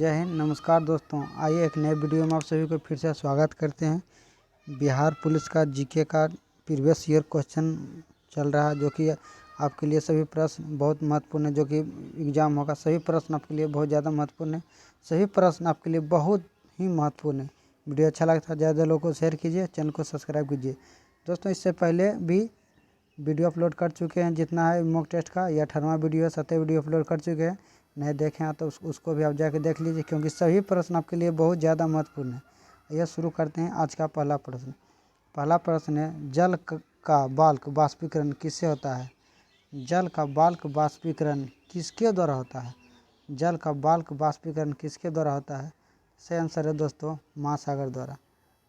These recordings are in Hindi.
जय हिंद, नमस्कार दोस्तों। आइए एक नए वीडियो में आप सभी को फिर से स्वागत करते हैं। बिहार पुलिस का जीके का प्रीवियस ईयर क्वेश्चन चल रहा है, जो कि आपके लिए सभी प्रश्न बहुत महत्वपूर्ण है। जो कि एग्ज़ाम होगा, सभी प्रश्न आपके लिए बहुत ज़्यादा महत्वपूर्ण है। सभी प्रश्न आपके लिए बहुत ही महत्वपूर्ण है। वीडियो अच्छा लगता है ज़्यादा लोगों को शेयर कीजिए, चैनल को सब्सक्राइब कीजिए। दोस्तों, इससे पहले भी वीडियो अपलोड कर चुके हैं, जितना है मॉक टेस्ट का, यह 18वां वीडियो है। 7 वीडियो अपलोड कर चुके हैं। नहीं देखें हैं तो उसको भी आप जाके देख लीजिए, क्योंकि सभी प्रश्न आपके लिए बहुत ज़्यादा महत्वपूर्ण है। यह शुरू करते हैं आज का पहला प्रश्न। पहला प्रश्न है, जल का बाल्क वाष्पीकरण किससे होता है? जल का बाल्क वाष्पीकरण किसके द्वारा होता है? जल का बाल्क वाष्पीकरण किसके द्वारा होता है? सही आंसर है दोस्तों, महासागर द्वारा।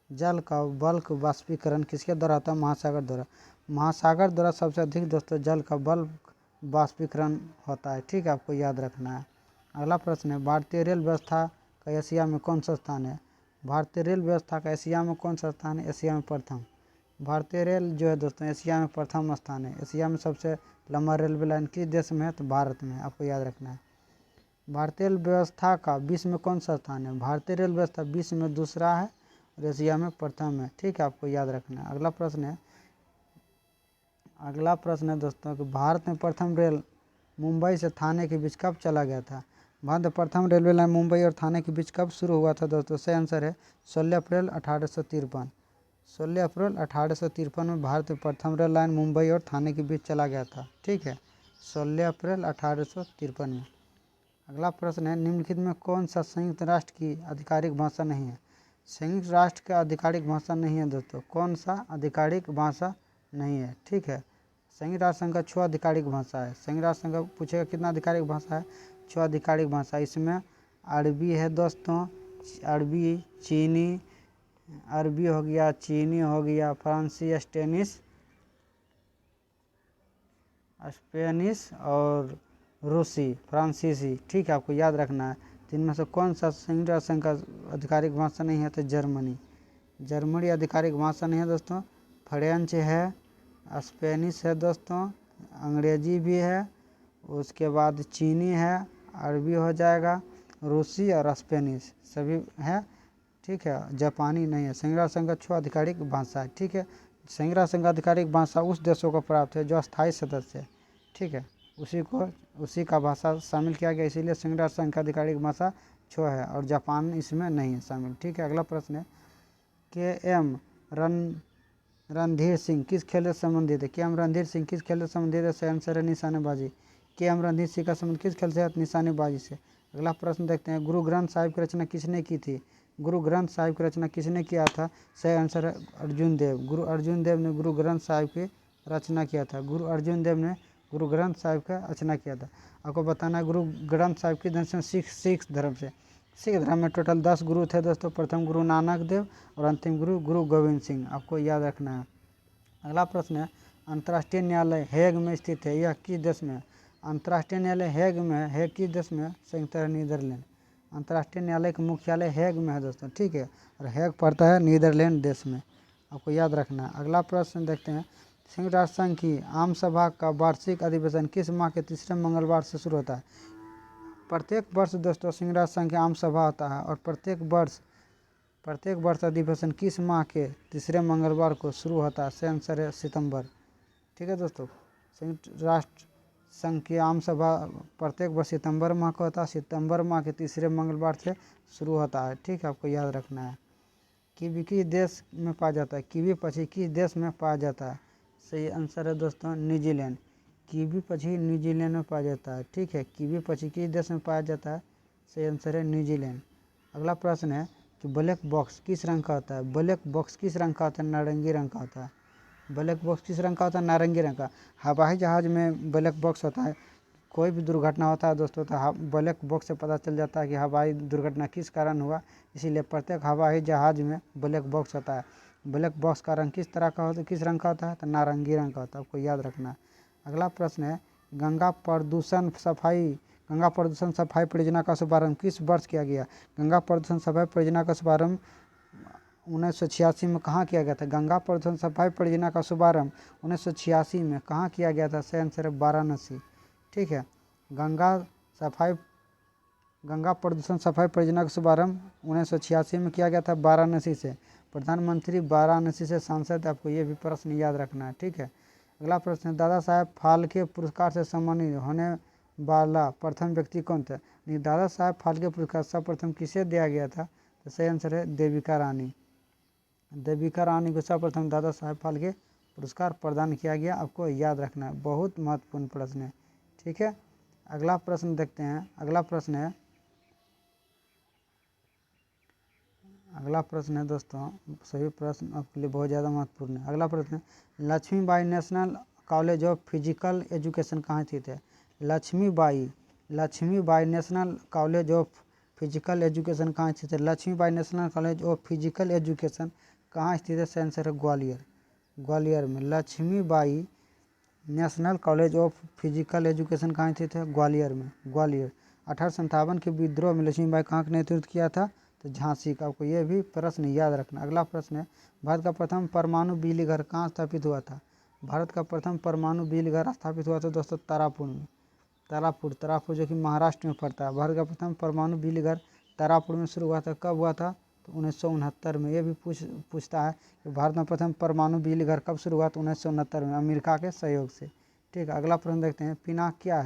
जल का बल्क वाष्पीकरण किसके द्वारा होता है? महासागर द्वारा। महासागर द्वारा सबसे अधिक दोस्तों जल का बल्क वाष्पीकरण होता है। ठीक है, आपको याद रखना है। अगला प्रश्न है, भारतीय रेल व्यवस्था का एशिया में कौन सा स्थान है? भारतीय रेल व्यवस्था का एशिया में कौन सा स्थान है? एशिया में प्रथम। भारतीय रेल जो है दोस्तों एशिया में प्रथम स्थान है। एशिया में सबसे लंबा रेलवे लाइन किस देश में है? तो भारत में, आपको याद रखना है। भारतीय रेल व्यवस्था का विश्व में कौन सा स्थान है? भारतीय रेल व्यवस्था विश्व में दूसरा है और एशिया में प्रथम है। ठीक है, आपको याद रखना है। अगला प्रश्न है दोस्तों कि भारत में प्रथम रेल मुंबई से थाने के बीच कब चला गया था? भारत में प्रथम रेलवे लाइन मुंबई और थाने के बीच कब शुरू हुआ था दोस्तों? सही आंसर है 16 अप्रैल 1853। 16 अप्रैल 1853 में भारत में प्रथम रेल लाइन मुंबई और थाने के बीच चला गया था। ठीक है, 16 अप्रैल 1853 में। अगला प्रश्न है, निम्नलिखित में कौन सा संयुक्त राष्ट्र की आधिकारिक भाषा नहीं है? संयुक्त राष्ट्र का आधिकारिक भाषा नहीं है दोस्तों। कौन सा आधिकारिक भाषा नहीं है? ठीक है, संयुक्त राष्ट्र संघ का 6 आधिकारिक भाषा है। संयुक्त राष्ट्र संघ पूछेगा कितना आधिकारिक भाषा है? 6 आधिकारिक भाषा। इसमें अरबी है दोस्तों, अरबी, चीनी, अरबी हो गया, चीनी हो गया, फ्रांसी, स्पेनिश और रूसी, फ्रांसीसी। ठीक है, आपको याद रखना है। तो इनमें से कौन सा संयुक्त राष्ट्र संघ का आधिकारिक भाषा नहीं है? तो जर्मनी। जर्मनी आधिकारिक भाषा नहीं है दोस्तों। फ्रेंच है, स्पेनिश है दोस्तों, अंग्रेजी भी है, उसके बाद चीनी है, अरबी हो जाएगा, रूसी और स्पेनिश सभी है। ठीक है, जापानी नहीं है। संयुक्त राष्ट्र संघ का 6 आधिकारिक भाषा है। ठीक है, संयुक्त राष्ट्र संघ का आधिकारिक भाषा उस देशों को प्राप्त है जो स्थायी सदस्य है। ठीक है, उसी का भाषा शामिल किया गया, इसीलिए संयुक्त राष्ट्र संघ का आधिकारिक भाषा 6 है और जापान इसमें नहीं है शामिल। ठीक है, अगला प्रश्न है, के.एम. रणधीर सिंह किस खेल से संबंधित है? के.एम. रणधीर सिंह किस खेल से संबंधित है? सही आंसर है निशानेबाजी। के.एम. रणधीर सिंह का संबंध किस खेल से है? निशानेबाजी से। अगला प्रश्न देखते हैं, गुरु ग्रंथ साहिब की रचना किसने की थी? गुरु ग्रंथ साहिब की रचना किसने किया था? सही आंसर है अर्जुन देव। गुरु अर्जुन देव ने गुरु ग्रंथ साहिब की रचना किया था। गुरु अर्जुन देव ने गुरु ग्रंथ साहिब का रचना किया था। आपको बताना है गुरु ग्रंथ साहिब की धर्म से सिख धर्म से। सिख धर्म में टोटल 10 गुरु थे दोस्तों। प्रथम गुरु नानक देव और अंतिम गुरु गुरु गोविंद सिंह। आपको याद रखना है। अगला प्रश्न है, अंतर्राष्ट्रीय न्यायालय हेग में स्थित है, यह किस देश में है? अंतर्राष्ट्रीय न्यायालय हेग में है, हेग किस देश में है? संयुक्त नीदरलैंड। अंतर्राष्ट्रीय न्यायालय का मुख्यालय हेग में है दोस्तों। ठीक है, और हेग पड़ता है नीदरलैंड देश में। आपको याद रखना है। अगला प्रश्न देखते हैं, संयुक्त राष्ट्र संघ की आम सभा का वार्षिक अधिवेशन किस माह के तीसरे मंगलवार से शुरू होता है? प्रत्येक वर्ष दोस्तों संयुक्त राष्ट्र संघ की आम सभा होता है और प्रत्येक वर्ष अधिवेशन किस माह के तीसरे मंगलवार को शुरू होता है? सही आंसर है सितंबर। ठीक है दोस्तों, संयुक्त राष्ट्र संघ की आम सभा प्रत्येक वर्ष सितंबर माह को होता है। सितंबर माह के तीसरे मंगलवार से शुरू होता है। ठीक है, आपको याद रखना है। कीवी किस देश में पाया जाता है? कीवी पक्षी किस देश में पाया जाता है? सही आंसर है दोस्तों न्यूजीलैंड। कीवी पक्षी न्यूजीलैंड में पाया जाता है। ठीक है, कीवी पक्षी किस देश में पाया जाता है? सही आंसर है न्यूजीलैंड। अगला प्रश्न है कि ब्लैक बॉक्स किस रंग का होता है? ब्लैक बॉक्स किस रंग का होता है? नारंगी रंग का होता है। ब्लैक बॉक्स किस रंग का होता है? नारंगी रंग का। हवाई जहाज़ में ब्लैक बॉक्स होता है। कोई भी दुर्घटना होता है दोस्तों तो ब्लैक बॉक्स से पता चल जाता है कि हवाई दुर्घटना किस कारण हुआ। इसीलिए प्रत्येक हवाई जहाज़ में ब्लैक बॉक्स होता है। ब्लैक बॉक्स का रंग किस तरह का होता है, किस रंग का होता है? तो नारंगी रंग का होता है। आपको याद रखना है। अगला प्रश्न है, गंगा प्रदूषण सफाई परियोजना का शुभारंभ किस वर्ष किया गया? गंगा प्रदूषण सफाई परियोजना का शुभारंभ 1986 में कहाँ किया गया था? गंगा प्रदूषण सफाई परियोजना का शुभारंभ 1986 में कहाँ किया गया था? सही आंसर है वाराणसी। ठीक है, गंगा सफाई गंगा प्रदूषण सफाई परियोजना का शुभारंभ 1986 में किया गया था वाराणसी से। प्रधानमंत्री वाराणसी से सांसद, आपको ये भी प्रश्न याद रखना है, ठीक है। अगला प्रश्न है, दादा साहब फाल्के पुरस्कार से सम्मानित होने वाला प्रथम व्यक्ति कौन था? दादा साहब फाल्के पुरस्कार सर्वप्रथम किसे दिया गया था? तो सही आंसर है देविका रानी। देविका रानी को सर्वप्रथम दादा साहब फाल्के पुरस्कार प्रदान किया गया, आपको याद रखना है, बहुत महत्वपूर्ण प्रश्न है, ठीक है। अगला प्रश्न देखते हैं। अगला प्रश्न है दोस्तों, सभी प्रश्न आपके लिए बहुत ज़्यादा महत्वपूर्ण है। अगला प्रश्न है, Laxmibai national college of physical education कहाँ स्थित है? Laxmibai national college of physical education कहाँ स्थित है? Laxmibai national college of physical education कहाँ स्थित है? सही आंसर है ग्वालियर में। Laxmibai national college of physical education कहाँ स्थित है? ग्वालियर। 1857 के विद्रोह में लक्ष्मीबाई कहाँ का नेतृत्व किया था? तो झांसी का। आपको ये भी प्रश्न याद रखना। अगला प्रश्न है, भारत का प्रथम परमाणु बिजली घर कहाँ स्थापित हुआ था? भारत का प्रथम परमाणु बिजली घर स्थापित हुआ था दोस्तों तारापुर में। तारापुर जो कि महाराष्ट्र में पड़ता है। भारत का प्रथम परमाणु बिजली घर तारापुर में शुरू हुआ था। कब हुआ था? तो 1969 में। ये भी पूछता है कि भारत में प्रथम परमाणु बिजली घर कब शुरू हुआ? तो 1969 में, अमेरिका के सहयोग से, ठीक है। अगला प्रश्न देखते हैं, पिनाक क्या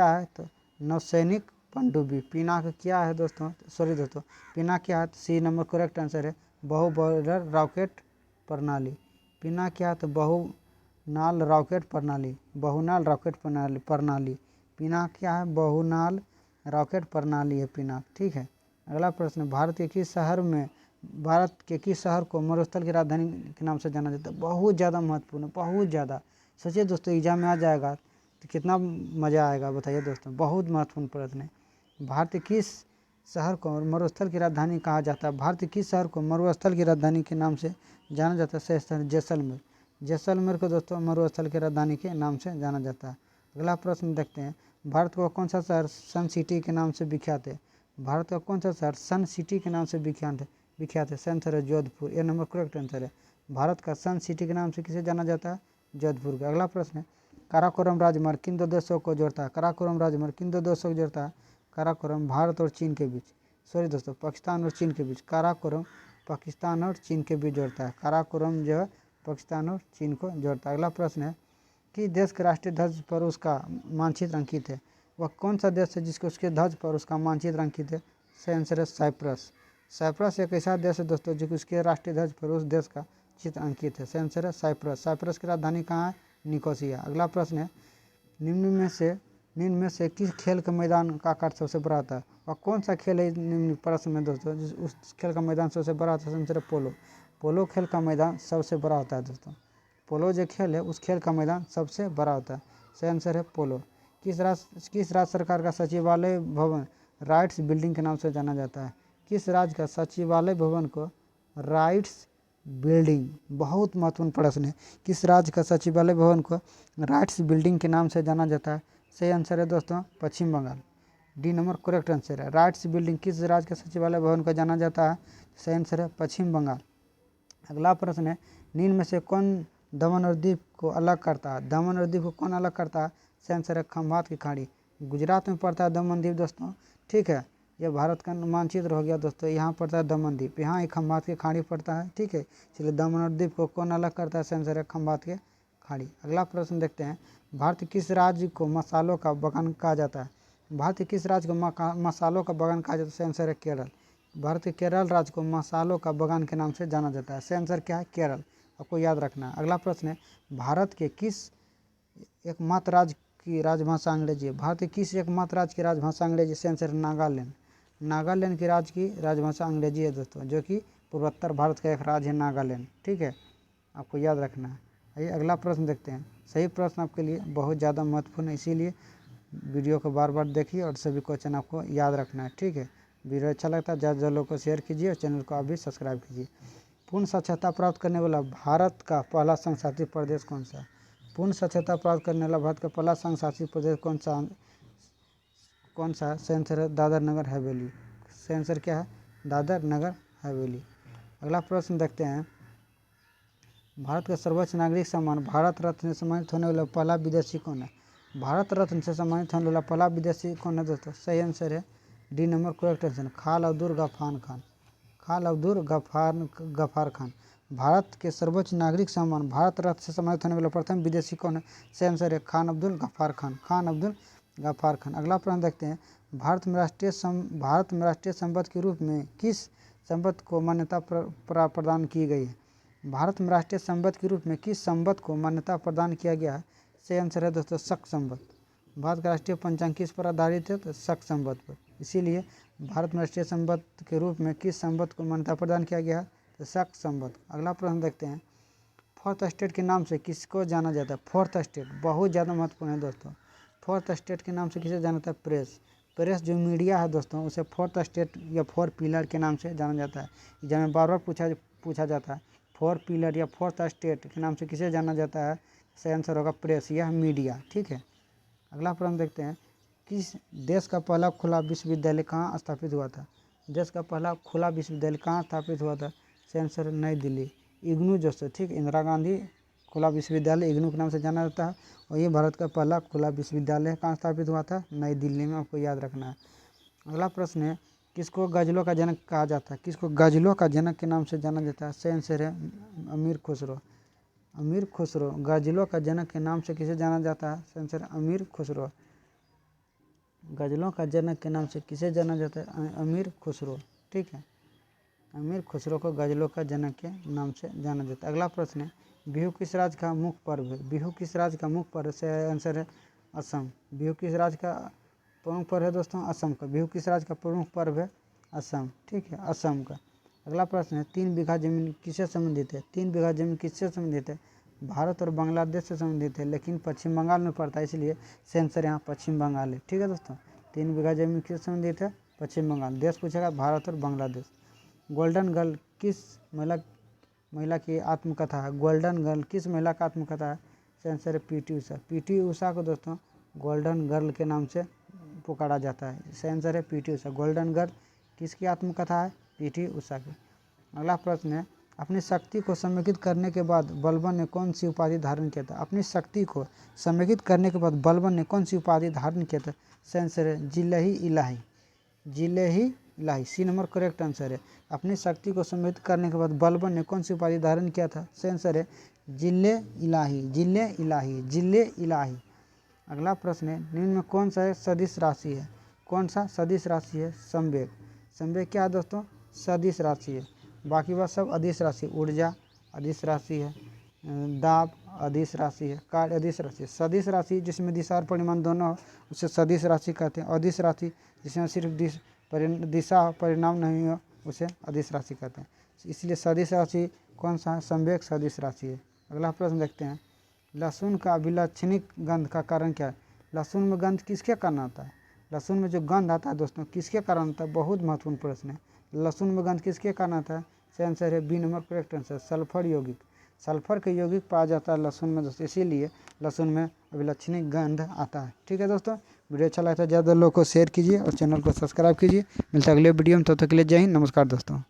है? तो नौसैनिक पनडुब्बी। पिनाक क्या है दोस्तों? पिनाक क्या है? सी नंबर करेक्ट आंसर है बहु बॉयलर रॉकेट प्रणाली। पिनाक क्या है? तो बहुनाल रॉकेट प्रणाली। पिनाक क्या है? बहुनाल रॉकेट प्रणाली है पिनाक, ठीक है। अगला प्रश्न, भारत के किस शहर को मरुस्थल की राजधानी के नाम से जाना जाता है? बहुत ज़्यादा महत्वपूर्ण है, बहुत ज़्यादा। सोचिए दोस्तों, एग्जाम में आ जाएगा तो कितना मज़ा आएगा, बताइए दोस्तों, बहुत महत्वपूर्ण प्रश्न है। भारत के किस शहर को मरुस्थल की राजधानी कहा जाता है? भारत के किस शहर को मरुस्थल की राजधानी के नाम से जाना जाता है? सही जैसलमेर। जैसलमेर को दोस्तों मरुस्थल की राजधानी के नाम से जाना जाता है। अगला प्रश्न देखते हैं, भारत का कौन सा शहर सन सिटी के नाम से विख्यात है? भारत का कौन सा शहर सन सिटी के नाम से विख्यात है? सही आंसर है जोधपुर। ये नंबर करेक्ट आंसर है। भारत का सन सिटी के नाम से किसे जाना जाता है? जोधपुर का। अगला प्रश्न है, काराकोरम राजमार्ग किन दो देशों को जोड़ता है? काराकोरम राजमार्ग किन दो देशों को जोड़ता है? काराकोरम भारत और चीन के बीच, सॉरी दोस्तों, पाकिस्तान और चीन के बीच। काराकोरम पाकिस्तान और चीन के बीच जोड़ता है। काराकोरम जो है पाकिस्तान और चीन को जोड़ता है। अगला प्रश्न है, कि देश के राष्ट्रीय ध्वज पर उसका मानचित्र अंकित है? वह कौन सा देश है जिसके उसके ध्वज पर उसका मानचित्र अंकित है? सही आंसर है साइप्रस। साइप्रस एक ऐसा देश है दोस्तों जो कि उसके राष्ट्रीय ध्वज पर उस देश का चित्र अंकित है। सही आंसर है साइप्रस। साइप्रस की राजधानी कहाँ है? निकोसिया। अगला प्रश्न है, निम्न में से किस खेल के मैदान का आकार सबसे बड़ा होता है? और कौन सा खेल है निम्न प्रश्न में दोस्तों उस खेल का मैदान सबसे बड़ा होता है? सही आंसर है पोलो। पोलो खेल का मैदान सबसे बड़ा होता है दोस्तों। पोलो जो खेल है उस खेल का मैदान सबसे बड़ा होता है। सही आंसर है पोलो। किस राज्य सरकार का सचिवालय भवन राइट्स बिल्डिंग के नाम से जाना जाता है? किस राज्य का सचिवालय भवन को राइट्स बिल्डिंग, बहुत महत्वपूर्ण प्रश्न है, किस राज्य का सचिवालय भवन को राइट्स बिल्डिंग के नाम से जाना जाता है? सही आंसर है दोस्तों Paschim Bangal. D number correct answer है। राइट्स बिल्डिंग किस राज्य के सचिवालय भवन को जाना जाता है? सही आंसर है पश्चिम बंगाल। अगला प्रश्न है, निम्न में से कौन दमन और दीव को अलग करता है? दमन और दीव को कौन अलग करता है? सही आंसर है खंभात की खाड़ी। गुजरात में पड़ता है दमन दीव दोस्तों, ठीक है। यह भारत का मानचित्र हो गया दोस्तों। यहाँ पड़ता है दमन द्वीप, यहाँ एक खंभात की खाड़ी पड़ता है, ठीक है। चलिए, दमन और दीव को कौन अलग करता है? सही आंसर है खंभात के खाड़ी। अगला प्रश्न देखते हैं, भारत के किस राज्य को मसालों का बगान कहा जाता है? भारत के किस राज्य को मसालों का बगान कहा जाता है? सही आंसर है केरल। भारत के केरल राज्य को मसालों का बगान के नाम से जाना जाता है। सही आंसर क्या है? केरल। आपको याद रखना है। अगला प्रश्न है, भारत के किस एकमात्र राज्य की राजभाषा अंग्रेजी है? भारत के किस एकमात्र राज्य की राजभाषा अंग्रेजी? सही आंसर है नागालैंड। नागालैंड की राज्य की राजभाषा अंग्रेजी है दोस्तों, जो कि पूर्वोत्तर भारत का एक राज्य है नागालैंड, ठीक है। आपको याद रखना है। आइए अगला प्रश्न देखते हैं। सही प्रश्न आपके लिए बहुत ज़्यादा महत्वपूर्ण है, इसीलिए वीडियो को बार बार देखिए और सभी क्वेश्चन आपको याद रखना है, ठीक है। वीडियो अच्छा लगता है ज़्यादा लोगों को शेयर कीजिए और चैनल को आप भी सब्सक्राइब कीजिए। पूर्ण साक्षरता प्राप्त करने वाला भारत का पहला संघ शासित प्रदेश कौन सा है? पूर्ण साक्षरता प्राप्त करने वाला भारत का पहला संघ शासित प्रदेश कौन सा है? सही आंसर है दादर नगर हवेली। सही आंसर क्या है? दादर नगर हवेली। अगला प्रश्न देखते हैं, भारत का सर्वोच्च नागरिक सम्मान भारत रत्न से सम्मानित होने वाला पहला विदेशी कौन है? भारत रत्न से सम्मानित होने वाला पहला विदेशी कौन है दोस्तों? सही आंसर है D number correct answer, Khan Abdul Ghaffar Khan. Khan Abdul Ghaffar Khan. Bharat के सर्वोच्च नागरिक सम्मान भारत रत्न से सम्मानित होने वाला प्रथम विदेशी कौन है? सही आंसर है खान अब्दुल गफ्फार खान। खान अब्दुल गफ्फार खान। अगला प्रश्न देखते हैं, भारत में राष्ट्रीय संपत्ति के रूप में किस संपत्ति को मान्यता प्रदान की गई है? भारत में राष्ट्रीय संपत्ति के रूप में किस संपत्ति को मान्यता प्रदान किया गया है? सही आंसर है दोस्तों शक संपत्ति। भारत का राष्ट्रीय पंचांग किस पर आधारित है? तो शक संपत्ति पर। इसीलिए भारत में राष्ट्रीय संपत्ति के रूप में किस संपत्ति को मान्यता प्रदान किया गया है? तो शक संपत्ति। अगला प्रश्न देखते हैं, फोर्थ स्टेट के नाम से किसको जाना जाता है? फोर्थ स्टेट बहुत ज़्यादा महत्वपूर्ण है दोस्तों। फोर्थ स्टेट के नाम से किसे जाना जाता है? प्रेस। प्रेस जो मीडिया है दोस्तों उसे फोर्थ स्टेट या फोर पिलर के नाम से जाना जाता है। एग्जाम में बार बार पूछा जाता है, फोर पिलर या फोर्थ स्टेट के नाम से किसे जाना जाता है? सही आंसर होगा प्रेस, यह मीडिया। ठीक है। अगला प्रश्न देखते हैं, किस देश का पहला खुला विश्वविद्यालय कहाँ स्थापित हुआ था? देश का पहला खुला विश्वविद्यालय कहाँ स्थापित हुआ था? सही आंसर नई दिल्ली, इग्नू दोस्तों। ठीक, इंदिरा गांधी खुला विश्वविद्यालय इग्नू के नाम से जाना जाता है और ये भारत का पहला खुला विश्वविद्यालय कहाँ स्थापित हुआ था? नई दिल्ली में, आपको याद रखना है। अगला प्रश्न है, किसको गजलों का जनक कहा जाता है? किसको गजलों का जनक के नाम से जाना जाता है? सही आंसर है अमीर खुसरो। अमीर खुसरो गजलों का जनक के नाम से किसे जाना जाता है? सही आंसर अमीर खुसरो। गजलों का जनक के नाम से किसे जाना जाता है? अमीर खुसरो। ठीक है, अमीर खुसरो को गजलों का जनक के नाम से जाना जाता है। अगला प्रश्न है, बिहू किस राज्य का मुख्य पर्व है? बिहू किस राज्य का मुख्य पर्व? से आंसर है असम। बिहू किस राज्य का प्रमुख पर्व है दोस्तों? असम का। बिहू किस राज्य का प्रमुख पर्व है? असम। ठीक है, असम का। अगला प्रश्न है, 3 बीघा जमीन किससे संबंधित है? 3 बीघा जमीन किससे संबंधित है? भारत और बांग्लादेश से संबंधित है, लेकिन पश्चिम बंगाल में पड़ता है, इसलिए सही आंसर यहाँ पश्चिम बंगाल है। ठीक है दोस्तों, 3 बीघा जमीन किससे संबंधित है? पश्चिम बंगाल। देश पूछेगा भारत और बांग्लादेश। गोल्डन गर्ल किस महिला की आत्मकथा है? गोल्डन गर्ल किस महिला का आत्मकथा है? सही आंसर है पीटी उषा। पीटी उषा को दोस्तों गोल्डन गर्ल के नाम से पुकारा जाता है। सही आंसर है पीटी उषा। गोल्डन गर्ल किसकी आत्मकथा है? पीटी उषा की। अगला प्रश्न है, अपनी शक्ति को समेकित करने के बाद बलबन ने कौन सी उपाधि धारण किया था? अपनी शक्ति को समेकित करने के बाद बलबन ने कौन सी उपाधि धारण किया था? सही आंसर है जिले-ही इलाही। जिले-ही इलाही, सी नंबर करेक्ट आंसर है। अपनी शक्ति को समेकित करने के बाद बलबन ने कौन सी उपाधि धारण किया था? सही आंसर है जिले इलाही। जिले इलाही, जिले इलाही। अगला प्रश्न है, निम्न में कौन सा सदिश राशि है? कौन सा सदिश राशि है? संवेग। संवेग क्या है दोस्तों? सदिश राशि है। बाकी बात सब अदिश राशि, ऊर्जा अदिश राशि है, दाब अदिश राशि है, कार्य अदिश राशि है। सदिश राशि जिसमें दिशा और परिमाण दोनों हो उसे सदिश राशि कहते हैं। अदिश राशि जिसमें सिर्फ दिशा परिणाम नहीं हो उसे अदिश राशि कहते हैं। इसलिए सदिश राशि कौन सा है? संवेग सदिश राशि है। अगला प्रश्न देखते हैं, लहसुन का अभिलक्षणिक गंध का कारण क्या है? लहसुन में गंध किसके कारण आता है? लहसुन में जो गंध आता है दोस्तों किसके कारण आता है? बहुत महत्वपूर्ण प्रश्न है। लहसुन में गंध किसके कारण आता है? सही आंसर है B number correct answer, sulphur यौगिक। सल्फर के यौगिक पाया जाता है लहसुन में दोस्तों, इसीलिए लहसुन में अभिलक्षणिक गंध आता है। ठीक है दोस्तों, वीडियो अच्छा लगता है ज़्यादा लोगों को शेयर कीजिए और चैनल को सब्सक्राइब कीजिए। मिलता है अगले वीडियो में, तब तक के लिए जय हिंद, नमस्कार दोस्तों।